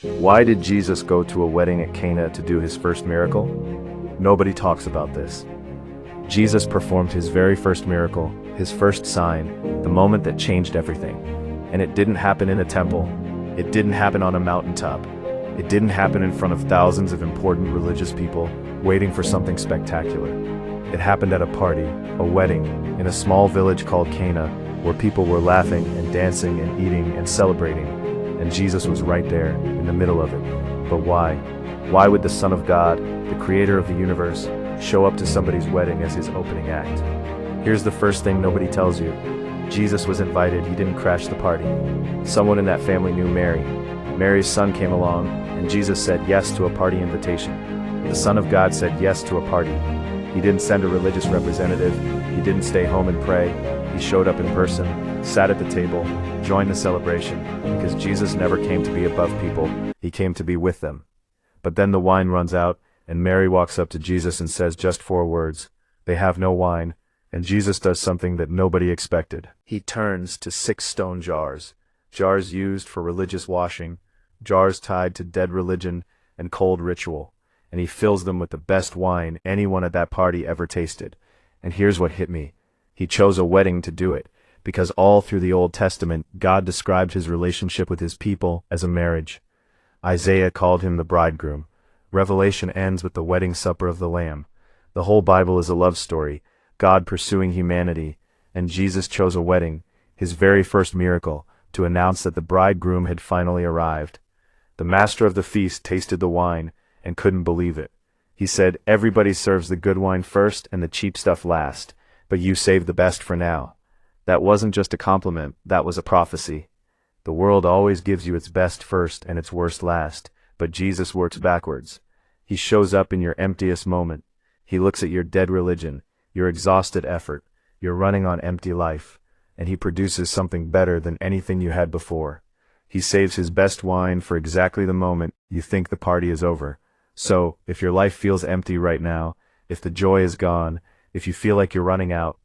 Why did Jesus go to a wedding at Cana to do his first miracle? Nobody talks about this. Jesus performed his very first miracle, his first sign, the moment that changed everything. And it didn't happen in a temple. It didn't happen on a mountaintop. It didn't happen in front of thousands of important religious people waiting for something spectacular. It happened at a party, a wedding, in a small village called Cana, where people were laughing and dancing and eating and celebrating. And Jesus was right there, in the middle of it. But why? Why would the Son of God, the creator of the universe, show up to somebody's wedding as his opening act? Here's the first thing nobody tells you. Jesus was invited, he didn't crash the party. Someone in that family knew Mary. Mary's son came along, and Jesus said yes to a party invitation. The Son of God said yes to a party. He didn't send a religious representative, he didn't stay home and pray. He showed up in person, sat at the table, joined the celebration, because Jesus never came to be above people, he came to be with them. But then the wine runs out, and Mary walks up to Jesus and says just 4 words, "They have no wine," and Jesus does something that nobody expected. He turns to 6 stone jars, jars used for religious washing, jars tied to dead religion and cold ritual, and he fills them with the best wine anyone at that party ever tasted. And here's what hit me. He chose a wedding to do it, because all through the Old Testament, God described his relationship with his people as a marriage. Isaiah called him the bridegroom. Revelation ends with the wedding supper of the Lamb. The whole Bible is a love story, God pursuing humanity, and Jesus chose a wedding, his very first miracle, to announce that the bridegroom had finally arrived. The master of the feast tasted the wine and couldn't believe it. He said, "Everybody serves the good wine first and the cheap stuff last, but you saved the best for now." That wasn't just a compliment, that was a prophecy. The world always gives you its best first and its worst last, but Jesus works backwards. He shows up in your emptiest moment. He looks at your dead religion, your exhausted effort, your running on empty life, and he produces something better than anything you had before. He saves his best wine for exactly the moment you think the party is over. So, if your life feels empty right now, if the joy is gone, if you feel like you're running out,